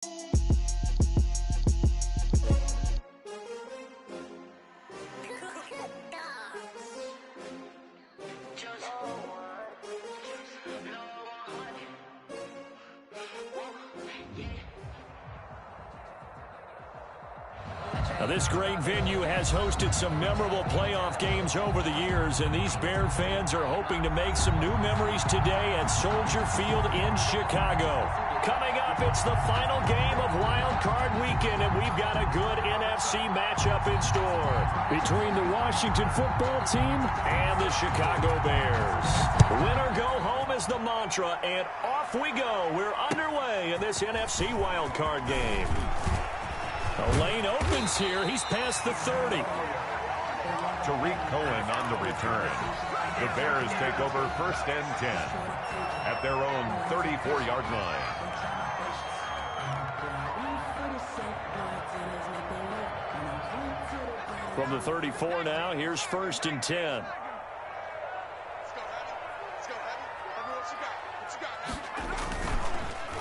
Now, this great venue has hosted some memorable playoff games over the years, and these Bear fans are hoping to make some new memories today at Soldier Field in Chicago. Coming up, it's the final game of Wild Card Weekend, and we've got a good NFC matchup in store between the Washington football team and the Chicago Bears. Win or go home is the mantra, and off we go. We're underway in this NFC Wild Card game. The lane opens here. He's past the 30. Tariq Cohen on the return. The Bears take over 1st and 10 at their own 34-yard line. From the 34 now, here's 1st and 10.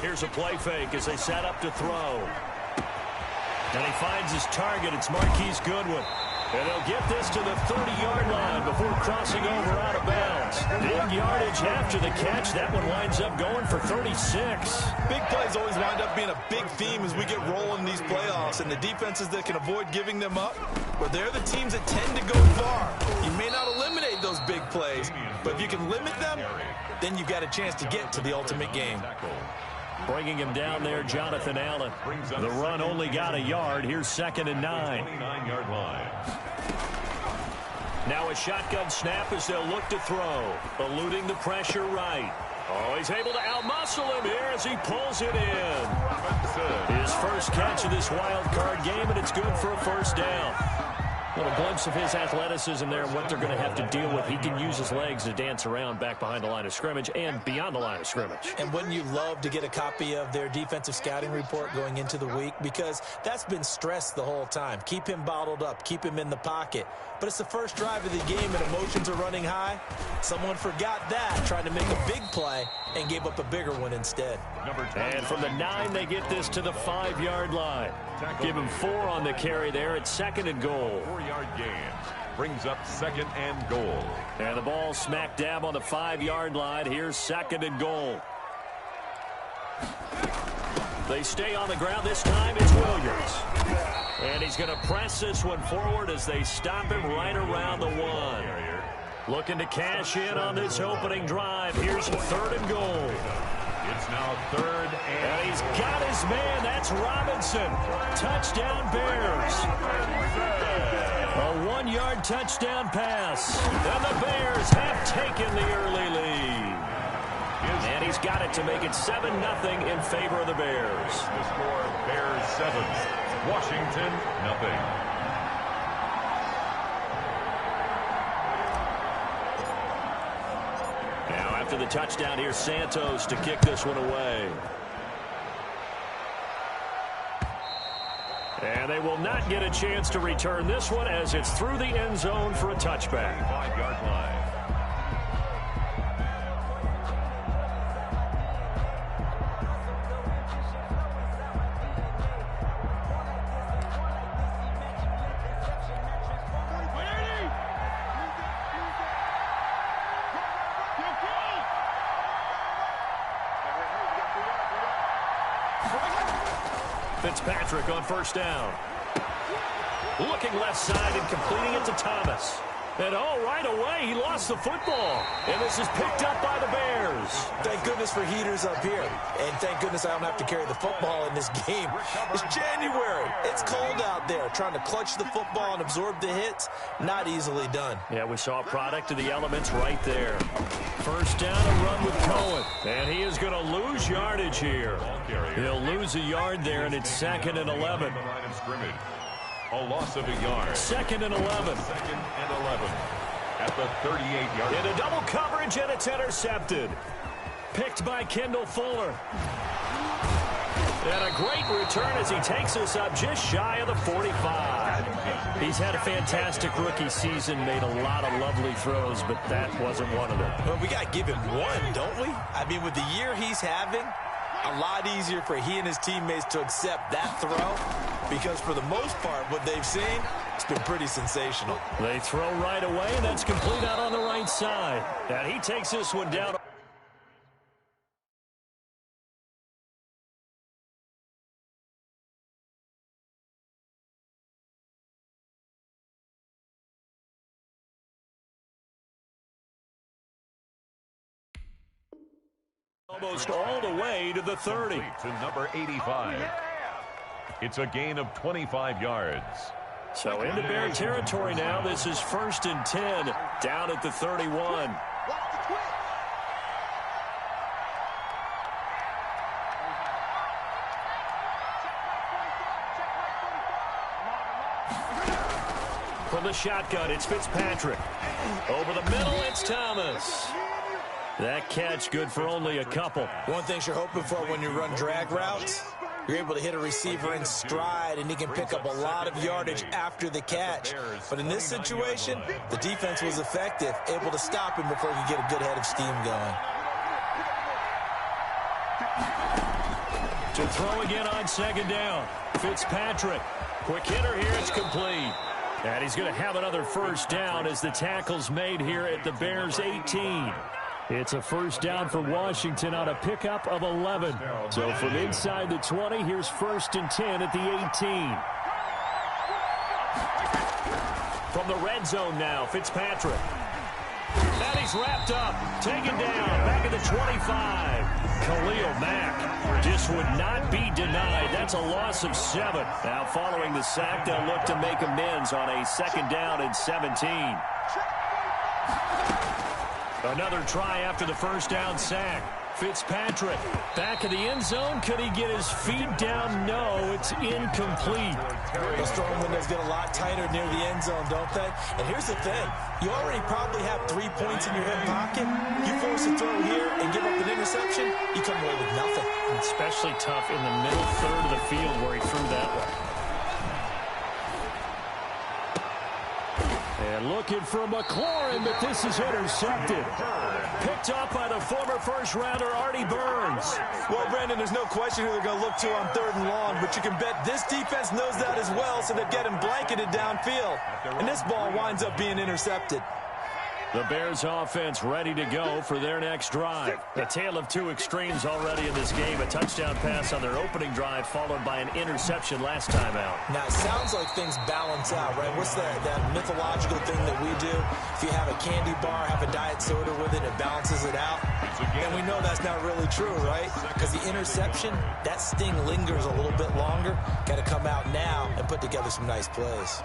Here's a play fake as they set up to throw. And he finds his target. It's Marquise Goodwin. And they'll get this to the 30-yard line before crossing over out of bounds. Big yardage after the catch. That one winds up going for 36. Big plays always wind up being a big theme as we get rolling in these playoffs. And the defenses that can avoid giving them up, but they're the teams that tend to go far. You may not eliminate those big plays, but if you can limit them, then you've got a chance to get to the ultimate game. Bringing him down there, Jonathan Allen. The run only got a yard. Here's 2nd and 9. 29-yard line. Now a shotgun snap as they'll look to throw. Eluding the pressure right. Oh, he's able to outmuscle him here as he pulls it in. His first catch of this wild card game, and it's good for a 1st down. A little glimpse of his athleticism there and what they're going to have to deal with. He can use his legs to dance around back behind the line of scrimmage and beyond the line of scrimmage. And wouldn't you love to get a copy of their defensive scouting report going into the week? Because that's been stressed the whole time. Keep him bottled up. Keep him in the pocket. But it's the first drive of the game and emotions are running high. Someone forgot that, tried to make a big play and gave up a bigger one instead. And from the 9, they get this to the 5-yard line. Give him 4 on the carry there. It's 2nd and goal. 4-yard gain brings up 2nd and goal. And the ball smack dab on the 5-yard line. Here's 2nd and goal. They stay on the ground. This time it's Williams. And he's going to press this one forward as they stop him right around the 1. Looking to cash in on this opening drive. Here's 3rd and goal. It's now 3rd and he's got his man. That's Robinson. Touchdown Bears. A 1-yard touchdown pass. And the Bears have taken the early lead. And he's got it to make it 7-0 in favor of the Bears. The score, Bears 7, Washington 0. After the touchdown, here's Santos to kick this one away. And they will not get a chance to return this one as it's through the end zone for a touchback. 5-yard line. Fitzpatrick on 1st down. Looking left side and completing it to Thomas. And right away, he lost the football. And this is picked up by the Bears. Thank goodness for heaters up here. And thank goodness I don't have to carry the football in this game. It's January. It's cold out there. Trying to clutch the football and absorb the hits, not easily done. Yeah, we saw a product of the elements right there. 1st down, a run with Cohen. And he is going to lose yardage here. He'll lose a yard there, and it's 2nd and 11. A loss of a yard. 2nd and 11. 2nd and 11 at the 38-yard line. In a double coverage, and it's intercepted. Picked by Kendall Fuller. And a great return as he takes us up just shy of the 45. He's had a fantastic rookie season, made a lot of lovely throws, but that wasn't one of them. Well, we got to give him one, don't we? I mean, with the year he's having, a lot easier for he and his teammates to accept that throw because for the most part, what they've seen, it's been pretty sensational. They throw right away, and that's complete out on the right side. And he takes this one down. Almost all the way to the 30. To number 85. It's a gain of 25 yards. So into Bear territory now. This is 1st and 10 down at the 31. From the shotgun, it's Fitzpatrick. Over the middle, it's Thomas. That catch good for only a couple. One thing you're hoping for when you run drag routes, you're able to hit a receiver in stride, and he can pick up a lot of yardage after the catch. But in this situation, the defense was effective, able to stop him before he could get a good head of steam going. To throw again on 2nd down. Fitzpatrick. Quick hitter here, it's complete. And he's going to have another 1st down as the tackle's made here at the Bears' 18. It's a 1st down for Washington on a pickup of 11. So from inside the 20, here's 1st and 10 at the 18. From the red zone now, Fitzpatrick. And he's wrapped up, taken down, back at the 25. Khalil Mack just would not be denied. That's a loss of 7. Now following the sack, they'll look to make amends on a 2nd down and 17. Another try after the 1st down sack. Fitzpatrick back of the end zone. Could he get his feet down? No, it's incomplete. Those throwing windows get a lot tighter near the end zone, don't they? And here's the thing. You already probably have 3 points in your hip pocket. You force a throw here and give up an interception, you come away with nothing. Especially tough in the middle third of the field where he threw that one. And looking for McLaurin, but this is intercepted. Picked up by the former 1st-rounder, Artie Burns. Well, Brandon, there's no question who they're going to look to on 3rd and long, but you can bet this defense knows that as well, so they're getting blanketed downfield. And this ball winds up being intercepted. The Bears offense ready to go for their next drive. A tale of 2 extremes already in this game. A touchdown pass on their opening drive followed by an interception last time out. Now, it sounds like things balance out, right? What's that mythological thing that we do? If you have a candy bar, have a diet soda with it, it balances it out. And we know that's not really true, right? Because the interception, that sting lingers a little bit longer. Got to come out now and put together some nice plays.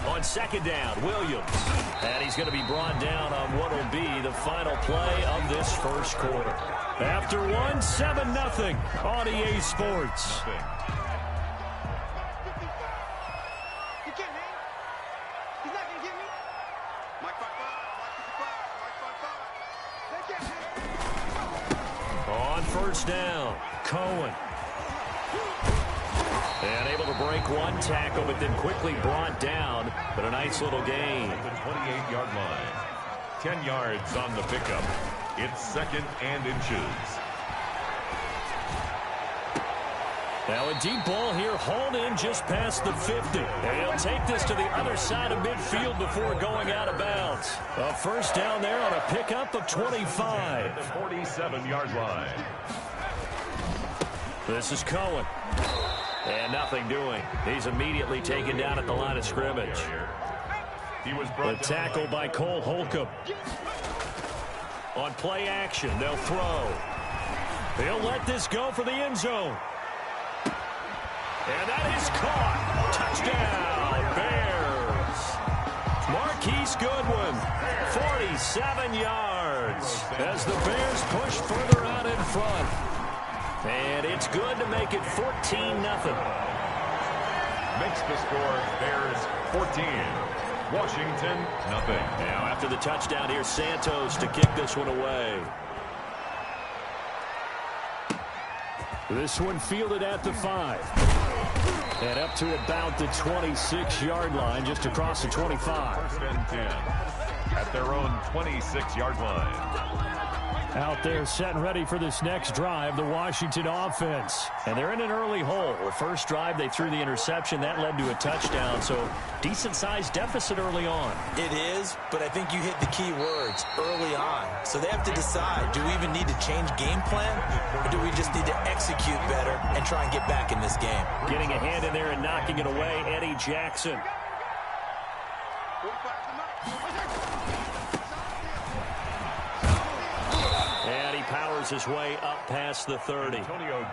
On 2nd down, Williams. And he's going to be brought down on what will be the final play of this 1st quarter. After 1, 7-0 on EA Sports. On 1st down, Cohen. And able to break 1 tackle, but then quickly brought down. But a nice little gain. The 28-yard line. 10 yards on the pickup. It's 2nd and inches. Now a deep ball here, hauled in just past the 50. And he'll take this to the other side of midfield before going out of bounds. A 1st down there on a pickup of 25. The 47-yard line. This is Cohen. And nothing doing. He's immediately taken down at the line of scrimmage. The tackle by Cole Holcomb. On play action, they'll throw. He'll let this go for the end zone. And that is caught. Touchdown, Bears. Marquise Goodwin, 47 yards as the Bears push further out in front. And it's good to make it 14-0. Makes the score Bears 14. Washington, nothing. Now after the touchdown, here's Santos to kick this one away. This one fielded at the 5. And up to about the 26-yard line, just across the 25. 1st and 10 at their own 26-yard line. Out there set and ready for this next drive, the Washington offense. And they're in an early hole. The first drive, they threw the interception. That led to a touchdown, so decent-sized deficit early on. It is, but I think you hit the key words, early on. So they have to decide, do we even need to change game plan, or do we just need to execute better and try and get back in this game? Getting a hand in there and knocking it away, Eddie Jackson. Powers his way up past the 30.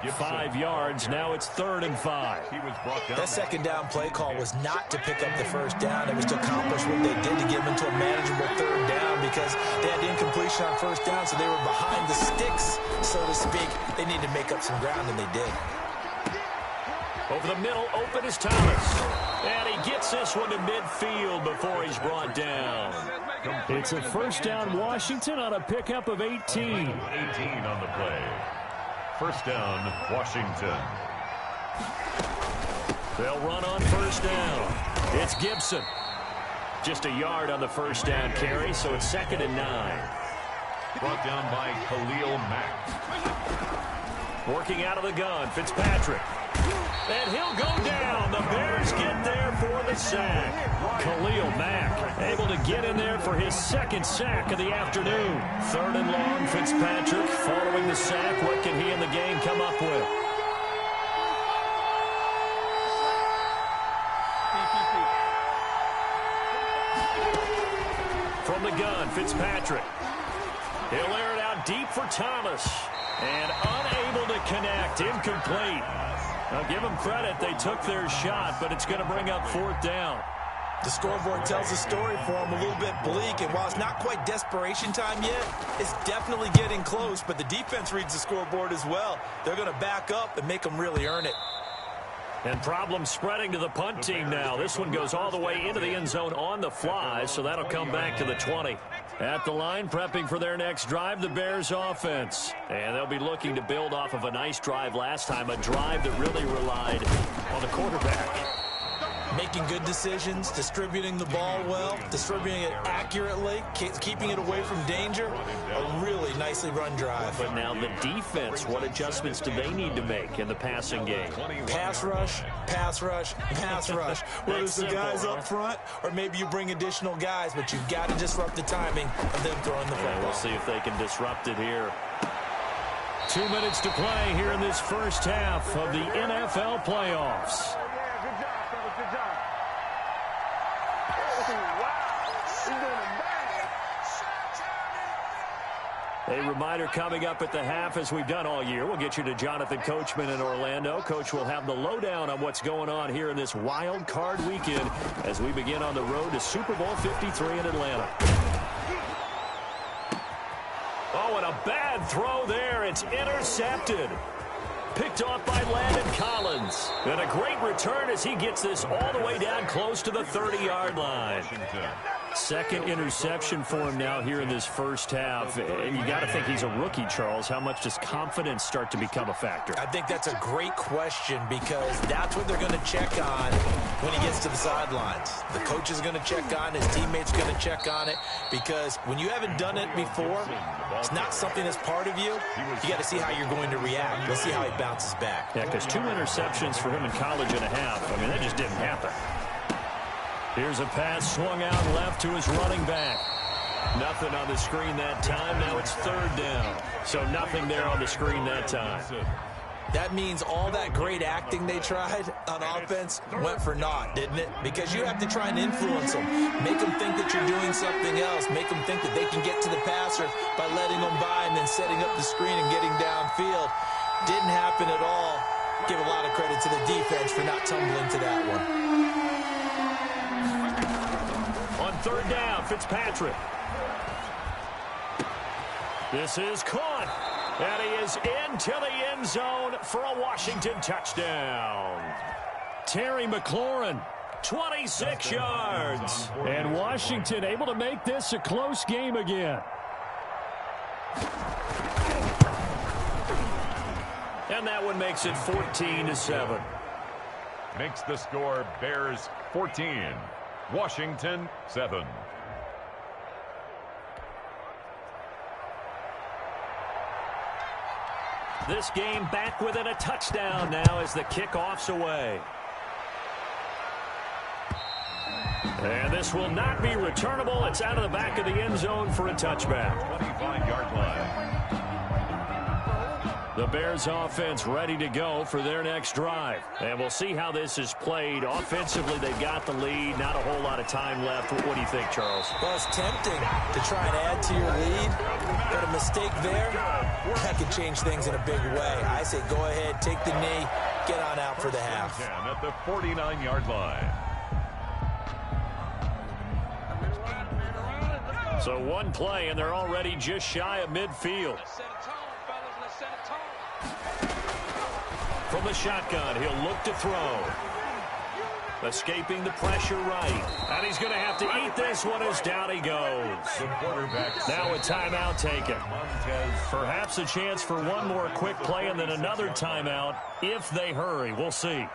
5 yards. Now it's 3rd and 5. That second down play call was not to pick up the first down. It was to accomplish what they did to get them into a manageable 3rd down because they had incompletion on first down, so they were behind the sticks, so to speak. They needed to make up some ground, and they did. Over the middle, open is Thomas. And he gets this one to midfield before he's brought down. It's a first down, Washington, on a pickup of 18. 18 on the play. First down, Washington. They'll run on first down. It's Gibson. Just a yard on the first down carry, so it's 2nd and 9. Brought down by Khalil Mack. Working out of the gun, Fitzpatrick. And he'll go down. The Bears get there for the sack. Khalil Mack able to get in there for his 2nd sack of the afternoon. 3rd and long, Fitzpatrick following the sack. What can he in the game come up with? From the gun, Fitzpatrick. He'll air it out deep for Thomas. And unable to connect. Incomplete. Now, give them credit. They took their shot, but it's going to bring up 4th down. The scoreboard tells the story for them a little bit bleak, and while it's not quite desperation time yet, it's definitely getting close, but the defense reads the scoreboard as well. They're going to back up and make them really earn it. And problems spreading to the punt team now. This one goes all the way into the end zone on the fly, so that'll come back to the 20. At the line, prepping for their next drive, the Bears offense. And they'll be looking to build off of a nice drive last time, a drive that really relied on the quarterback. Making good decisions, distributing the ball well, distributing it accurately, keeping it away from danger. A really nicely run drive. But now the defense, what adjustments do they need to make in the passing game? Pass rush, pass rush, pass rush. Whether it's the guys up front or maybe you bring additional guys, but you've got to disrupt the timing of them throwing the football. We'll see if they can disrupt it here. 2 minutes to play here in this first half of the NFL playoffs. A reminder coming up at the half, as we've done all year. We'll get you to Jonathan Coachman in Orlando. Coach will have the lowdown on what's going on here in this wild card weekend as we begin on the road to Super Bowl 53 in Atlanta. Oh, and a bad throw there. It's intercepted. Picked off by Landon Collins. And a great return as he gets this all the way down close to the 30-yard line. Second interception for him now here in this first half. And you got to think he's a rookie, Charles. How much does confidence start to become a factor? I think that's a great question because that's what they're going to check on when he gets to the sidelines. The coach is going to check on it. His teammates are going to check on it because when you haven't done it before, it's not something that's part of you. You got to see how you're going to react. Let's see how he bounces back. Yeah, because 2 interceptions for him in college and a half. I mean, that just didn't happen. Here's a pass swung out left to his running back. Nothing on the screen that time. Now it's 3rd down. So nothing there on the screen that time. That means all that great acting they tried on offense went for naught, didn't it? Because you have to try and influence them. Make them think that you're doing something else. Make them think that they can get to the passer by letting them by and then setting up the screen and getting downfield. Didn't happen at all. Give a lot of credit to the defense for not tumbling to that one. On 3rd down, Fitzpatrick. This is caught. And he is into the end zone for a Washington touchdown. Terry McLaurin, 26 yards. And Washington able to make this a close game again. And that one makes it 14-7. Makes the score Bears 14, Washington 7. This game back within a touchdown now as the kickoff's away. And this will not be returnable. It's out of the back of the end zone for a touchback. 25-yard line. The Bears offense ready to go for their next drive. And we'll see how this is played. Offensively, they've got the lead. Not a whole lot of time left. What do you think, Charles? Well, it's tempting to try and add to your lead. But a mistake there, that could change things in a big way. I say go ahead, take the knee, get on out for the half. At the 49-yard line. So one play, and they're already just shy of midfield. From the shotgun, he'll look to throw. Escaping the pressure right. And he's going to have to eat this one as down he goes. Now a timeout taken. Perhaps a chance for one more quick play and then another timeout if they hurry. We'll see.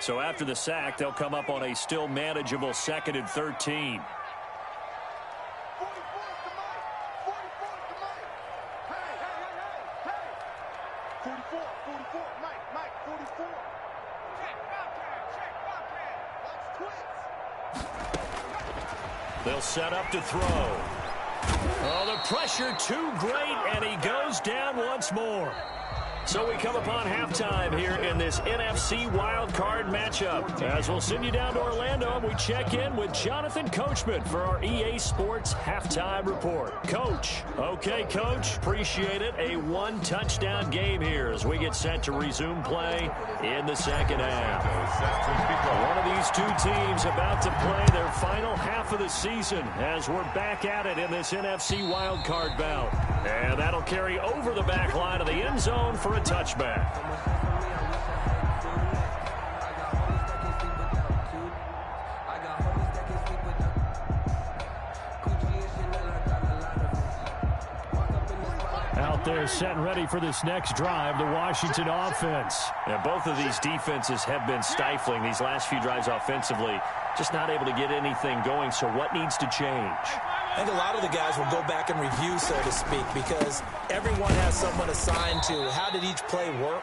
So after the sack, they'll come up on a still manageable 2nd and 13. They'll set up to throw. Oh, the pressure too great, and he goes down once more. So we come upon halftime here in this NFC wildcard matchup. As we'll send you down to Orlando, we check in with Jonathan Coachman for our EA Sports Halftime Report. Coach. Okay, Coach. Appreciate it. A one-touchdown game here as we get set to resume play in the second half. One of these two teams about to play their final half of the season as we're back at it in this NFC wildcard bout. And that'll carry over the back line of the end zone for a touchback. Out there set and ready for this next drive, the Washington offense. And both of these defenses have been stifling these last few drives offensively. Just not able to get anything going, so what needs to change? I think a lot of the guys will go back and review, so to speak, because everyone has someone assigned to how did each play work.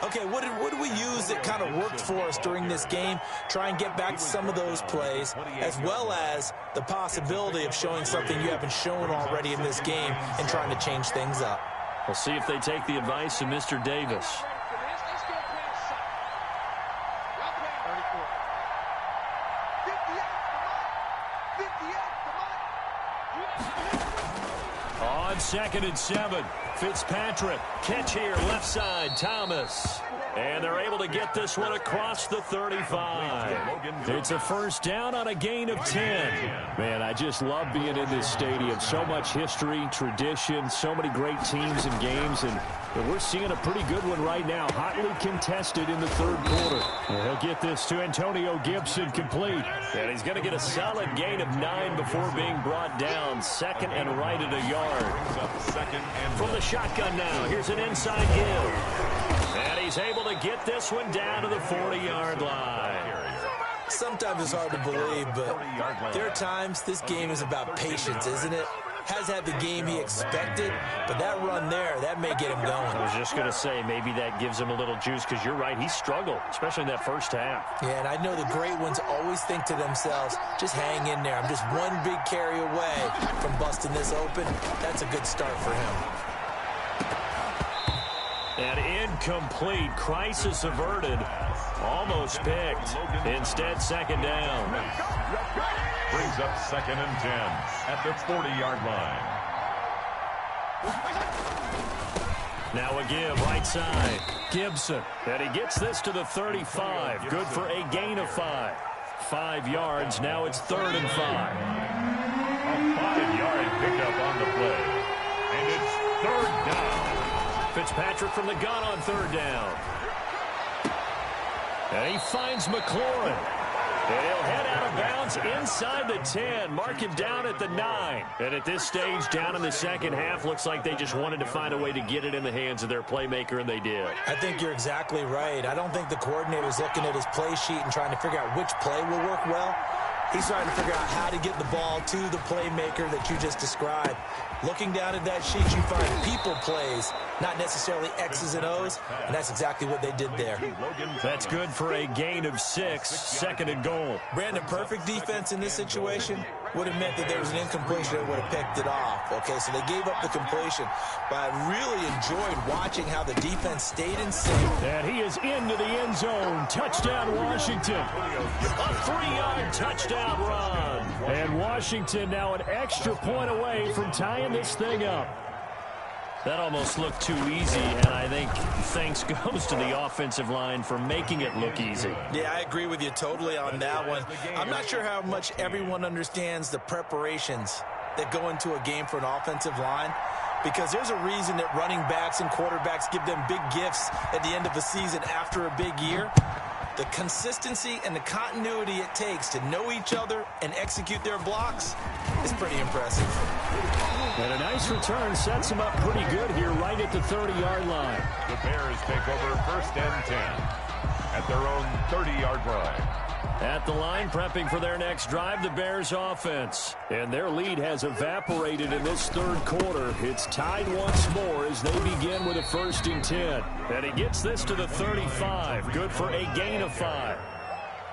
Okay, what did we use that kind of worked for us during this game? Try and get back to some of those plays, as well as the possibility of showing something you haven't shown already in this game and trying to change things up. We'll see if they take the advice of Mr. Davis. On 2nd and 7, Fitzpatrick. Catch here, left side, Thomas. And they're able to get this one across the 35. It's a first down on a gain of 10. Man, I just love being in this stadium. So much history, tradition, so many great teams and games, and we're seeing a pretty good one right now. Hotly contested in the third quarter. He'll get this to Antonio Gibson complete. And he's going to get a solid gain of 9 before being brought down. 2nd and right at a yard. From the shotgun now, here's an inside give. And he's able to get this one down to the 40-yard line. Sometimes it's hard to believe, but there are times this game is about patience, isn't it? Has had the game he expected, but that run there, that may get him going. I was just going to say, maybe that gives him a little juice, because you're right, he struggled, especially in that first half. Yeah, and I know the great ones always think to themselves, just hang in there. I'm just one big carry away from busting this open. That's a good start for him. And incomplete. Crisis averted. Almost picked. Instead, 2nd down. Brings up 2nd and 10 at the 40-yard line. Now a give, right side. Gibson. And he gets this to the 35. Good for a gain of 5. 5 yards. Now it's 3rd and 5. A 5-yard pickup on the play. And it's 3rd down. Fitzpatrick from the gun on 3rd down. And he finds McLaurin. And he'll head out of bounds inside the 10. Mark him down at the 9. And at this stage, down in the second half, looks like they just wanted to find a way to get it in the hands of their playmaker, and they did. I think you're exactly right. I don't think the coordinator's looking at his play sheet and trying to figure out which play will work well. He's trying to figure out how to get the ball to the playmaker that you just described. Looking down at that sheet, you find people plays, not necessarily X's and O's, and that's exactly what they did there. That's good for a gain of 6, second and goal. Brandon, perfect defense in this situation would have meant that there was an incompletion that would have picked it off. Okay, so they gave up the completion, but I really enjoyed watching how the defense stayed in sync. And he is into the end zone. Touchdown, Washington. A 3-yard touchdown run. And Washington now an extra point away from tying this thing up. That almost looked too easy, and I think thanks goes to the offensive line for making it look easy. Yeah, I agree with you totally on that one. I'm not sure how much everyone understands the preparations that go into a game for an offensive line, because there's a reason that running backs and quarterbacks give them big gifts at the end of a season after a big year. The consistency and the continuity it takes to know each other and execute their blocks is pretty impressive. And a nice return sets them up pretty good here right at the 30-yard line. The Bears take over first and 10 at their own 30-yard line. At the line, prepping for their next drive, the Bears offense. And their lead has evaporated in this third quarter. It's tied once more as they begin with a 1st and 10. And he gets this to the 35. Good for a gain of 5.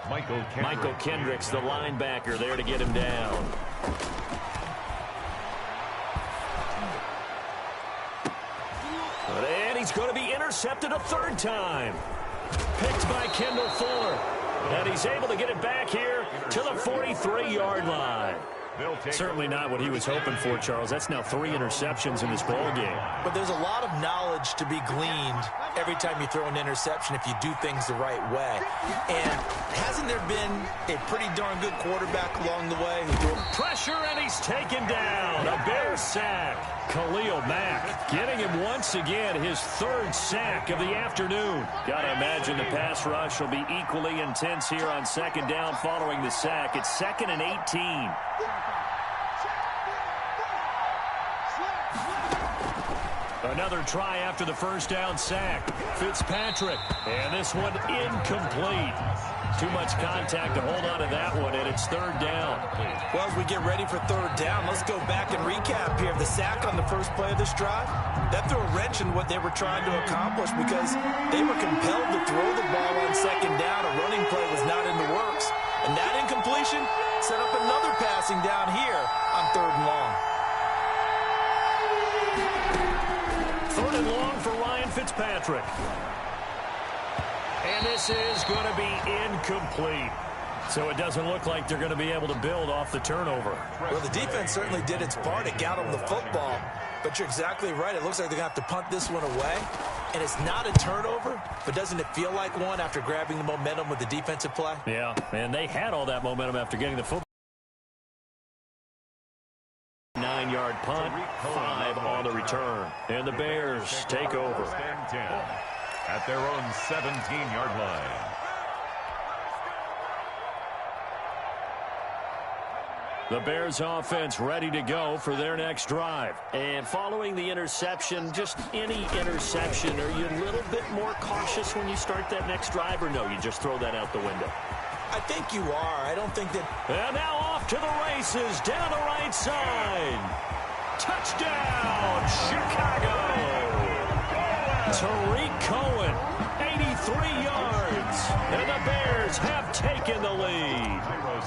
Michael Kendricks, the linebacker, there to get him down. And he's going to be intercepted a 3rd time. Picked by Kendall Fuller. And he's able to get it back here to the 43-yard line. Certainly not what he was hoping for, Charles. That's now 3 interceptions in this ball game. But there's a lot of knowledge to be gleaned every time you throw an interception if you do things the right way. And hasn't there been a pretty darn good quarterback along the way who threw pressure, and he's taken down. A Bears sack. Khalil Mack getting him once again, his 3rd sack of the afternoon. Got to imagine the pass rush will be equally intense here on 2nd down following the sack. It's 2nd and 18. Another try after the 1st down sack. Fitzpatrick, and this one incomplete. Too much contact to hold on to that one, and it's 3rd down. Well, as we get ready for 3rd down, let's go back and recap here. The sack on the first play of this drive, that threw a wrench in what they were trying to accomplish because they were compelled to throw the ball on 2nd down. A running play was not in the works. And that incompletion set up another passing down here on 3rd and long. 3rd and long for Ryan Fitzpatrick. And this is going to be incomplete. So it doesn't look like they're going to be able to build off the turnover. Well, the defense certainly did its part. It got them the football. But you're exactly right. It looks like they're going to have to punt this one away. And it's not a turnover, but doesn't it feel like one after grabbing the momentum with the defensive play? Yeah, and they had all that momentum after getting the football. 9-yard punt, 5 on the return. And the Bears take over. At their own 17-yard line. The Bears offense ready to go for their next drive. And following the interception, just any interception, are you a little bit more cautious when you start that next drive, or no, you just throw that out the window? I think you are. I don't think that... And now off to the races, down the right side. Touchdown, Chicago. Tariq Cohen, 83 yards. And the Bears have taken the lead.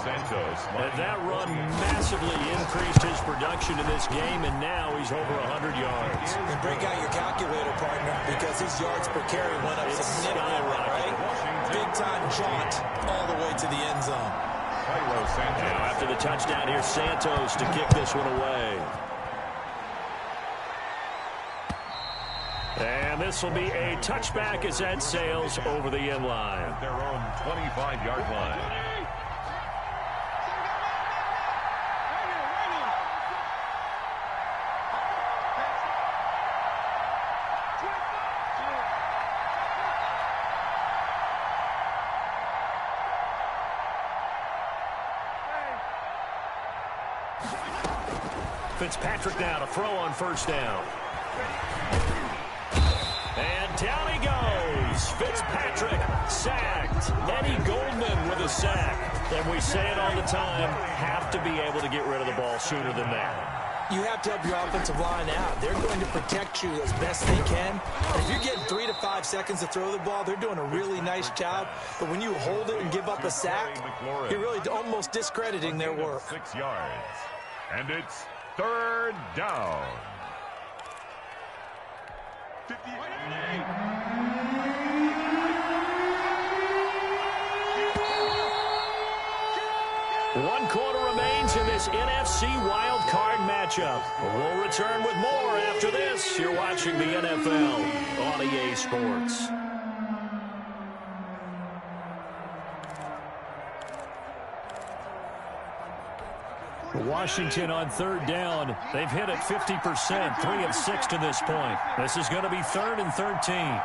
And that run massively increased his production in this game, and now he's over 100 yards. And break out your calculator, partner, because his yards per carry went up significantly, right? Big-time jaunt all the way to the end zone. Now after the touchdown, here's Santos to kick this one away. And this will be a touchback as that sails over the end line. Their own 25-yard line. Fitzpatrick now to throw on 1st down. And down he goes. Fitzpatrick sacked. Eddie Goldman with a sack. And we say it all the time, have to be able to get rid of the ball sooner than that. You have to help your offensive line out. They're going to protect you as best they can. And if you're getting 3 to 5 seconds to throw the ball, they're doing a really nice job. But when you hold it and give up a sack, you're really almost discrediting their work. 6 yards. And it's third down. 1 quarter remains in this NFC wild card matchup. We'll return with more after this. You're watching the NFL on EA Sports. Washington on third down. They've hit it 50%, 3 of 6 to this point. This is going to be 3rd and 13.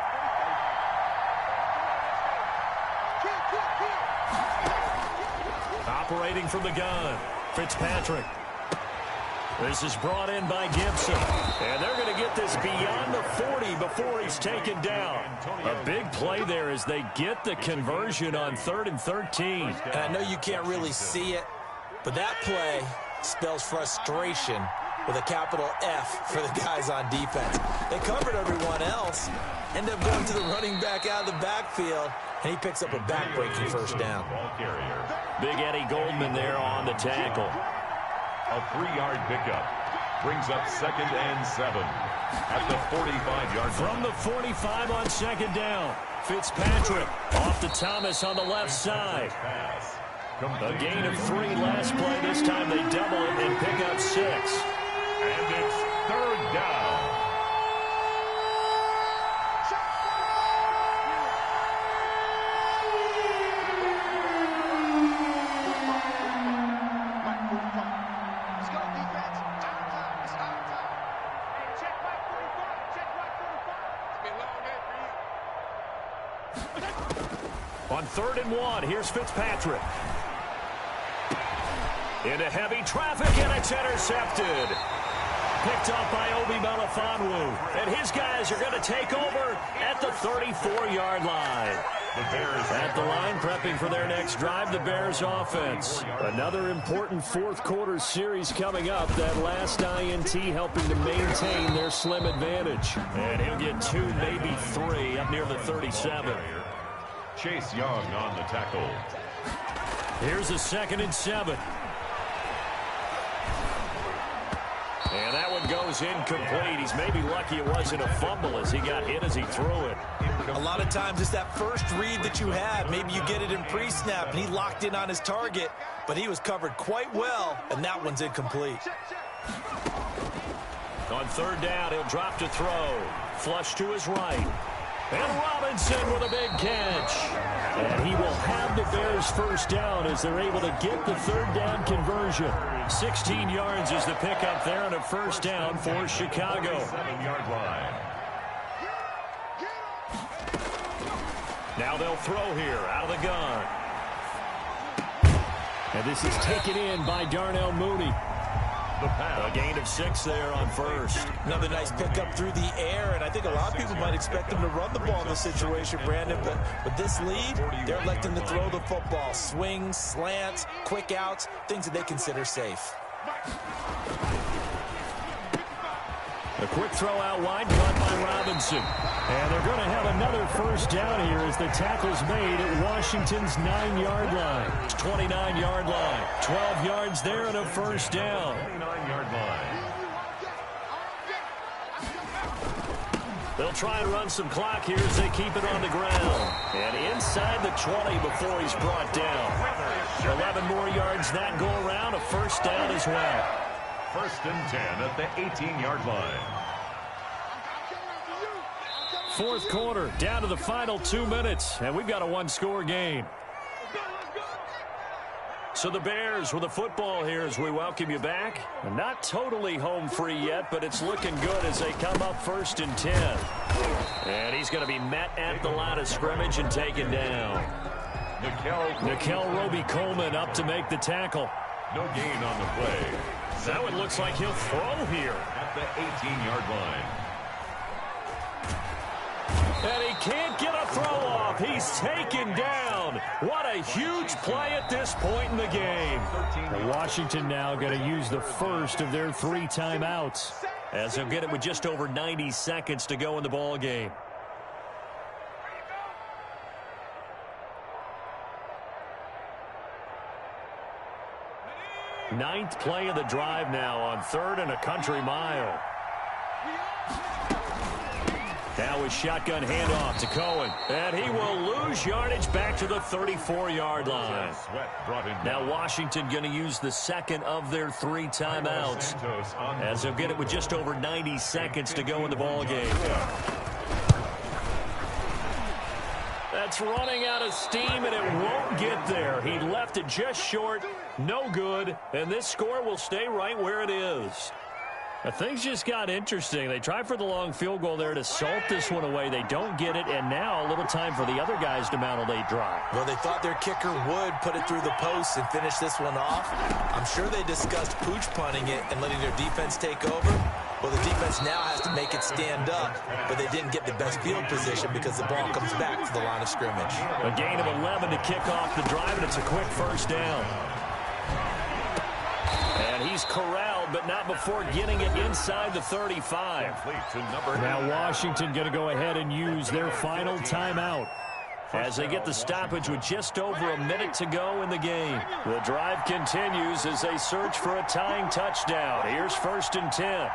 Operating from the gun, Fitzpatrick. This is brought in by Gibson. And they're going to get this beyond the 40 before he's taken down. A big play there as they get the conversion on 3rd and 13. And I know you can't really see it, but that play spells frustration with a capital F for the guys on defense. They covered everyone else, end up going to the running back out of the backfield, and he picks up a back-breaking first down. Big Eddie Goldman there on the tackle. A 3-yard pickup brings up 2nd and 7 at the 45-yard line. From the 45 on 2nd down, Fitzpatrick off to Thomas on the left side. A gain of 3 last play. This time they double it and pick up 6. And it's 3rd down. On 3rd and 1, here's Fitzpatrick. Into heavy traffic, and it's intercepted. Picked up by Obi Melifonwu. And his guys are going to take over at the 34-yard line. The Bears at the line, prepping for their next drive, the Bears offense. Another important 4th quarter series coming up. That last INT helping to maintain their slim advantage. And he'll get 2, maybe 3 up near the 37. Chase Young on the tackle. Here's a 2nd and 7. And that one goes incomplete. He's maybe lucky it wasn't a fumble as he got hit as he threw it. A lot of times it's that first read that you have. Maybe you get it in pre-snap, and he locked in on his target, but he was covered quite well, and that one's incomplete. On 3rd down, he'll drop to throw. Flush to his right. And Robinson with a big catch. And he will have the Bears first down as they're able to get the 3rd down conversion. 16 yards is the pickup there and a first down for Chicago. 7-yard line. Now they'll throw here out of the gun. And this is taken in by Darnell Mooney. A gain of 6 there on 1st. Another nice pickup through the air, and I think a lot of people might expect them to run the ball in this situation, Brandon, but with this lead, they're electing to throw the football. Swings, slants, quick outs, things that they consider safe. A quick throw out wide, caught by Robinson. And they're going to have another first down here as the tackle's made at Washington's 9-yard line. 29-yard line. 12 yards there and a first down. 29-yard line. They'll try and run some clock here as they keep it on the ground. And inside the 20 before he's brought down. 11 more yards that go around, a first down as well. 1st and 10 at the 18-yard line. 4th quarter, down to the final 2 minutes, and we've got a 1-score game. So the Bears with the football here as we welcome you back. Not totally home free yet, but it's looking good as they come up 1st and 10. And he's going to be met at the line of scrimmage and taken down. Nickel Roby-Coleman up to make the tackle. No gain on the play. That one looks like he'll throw here. At the 18-yard line. And he can't get a throw off. He's taken down. What a huge play at this point in the game. Washington now going to use the first of their 3 timeouts, as they'll get it with just over 90 seconds to go in the ball game. Ninth play of the drive now on 3rd and a country mile. Now a shotgun handoff to Cohen. And he will lose yardage back to the 34-yard line. Now Washington going to use the second of their 3 timeouts, as they'll get it with just over 90 seconds to go in the ball game. That's running out of steam, and it won't get there. He left it just short. No good. And this score will stay right where it is. Now, things just got interesting. They tried for the long field goal there to salt this one away. They don't get it, and now a little time for the other guys to mount a late drive. Well, they thought their kicker would put it through the post and finish this one off. I'm sure they discussed pooch punting it and letting their defense take over. Well, the defense now has to make it stand up, but they didn't get the best field position because the ball comes back to the line of scrimmage. A gain of 11 to kick off the drive, and it's a quick first down. And he's corralled, but not before getting it inside the 35. Now Washington going to go ahead and use their final timeout, as they get the stoppage with just over a minute to go in the game. The drive continues as they search for a tying touchdown. Here's 1st and 10.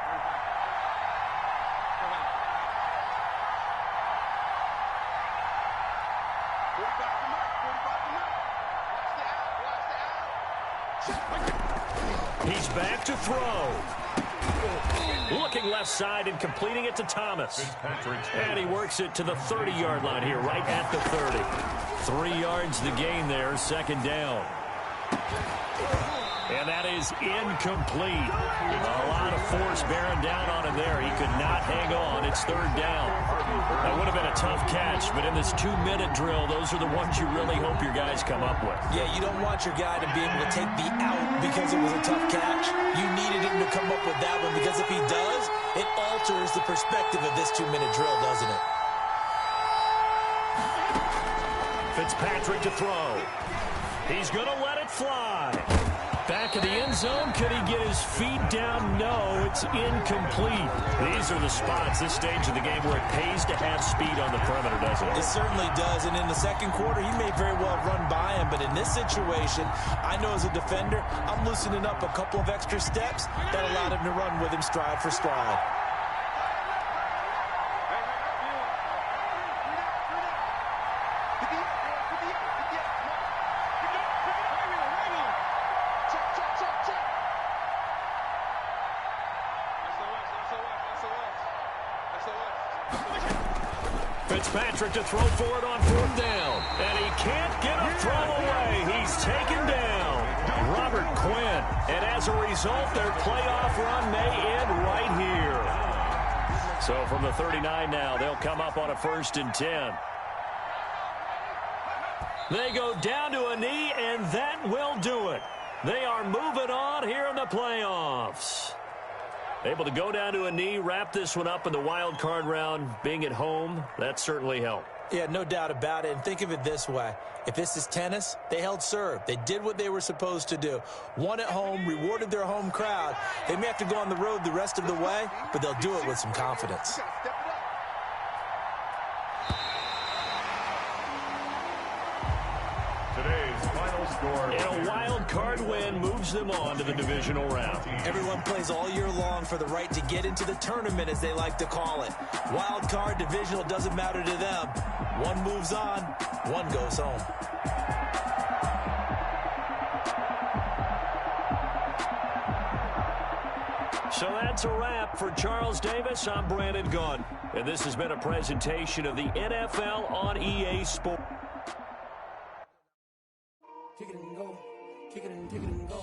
He's back to throw. Looking left side and completing it to Thomas. And he works it to the 30-yard line here, right at the 30. 3 yards the gain there, 2nd down. And that is incomplete. A lot of force bearing down on him there. He could not hang on. It's 3rd down. That would have been a tough catch, but in this 2-minute drill, those are the ones you really hope your guys come up with. Yeah, you don't want your guy to be able to take the out because it was a tough catch. You needed him to come up with that one, because if he does, it alters the perspective of this 2-minute drill, doesn't it? Fitzpatrick to throw. He's going to let it fly. Back of the end zone. Could he get his feet down? No, it's incomplete. These are the spots, this stage of the game, where it pays to have speed on the perimeter, doesn't it? It certainly does, and in the second quarter, he may very well run by him, but in this situation, I know as a defender, I'm loosening up a couple of extra steps that allowed him to run with him stride for stride. Fitzpatrick to throw for it on 4th down. And he can't get a throw away. He's taken down. Robert Quinn. And as a result, their playoff run may end right here. So from the 39 now, they'll come up on a 1st and 10. They go down to a knee, and that will do it. They are moving on here in the playoffs. Able to go down to a knee, wrap this one up in the wild card round. Being at home, that certainly helped. Yeah, no doubt about it. And think of it this way. If this is tennis, they held serve. They did what they were supposed to do. Won at home, rewarded their home crowd. They may have to go on the road the rest of the way, but they'll do it with some confidence. Today's final score. And a wild card win moves them on to the divisional round. Everyone plays all year long for the right to get into the tournament, as they like to call it. Wild card, divisional, doesn't matter to them. One moves on, one goes home. So that's a wrap for Charles Davis. I'm Brandon Gunn. And this has been a presentation of the NFL on EA Sports. Kick it and go. Kick it and go.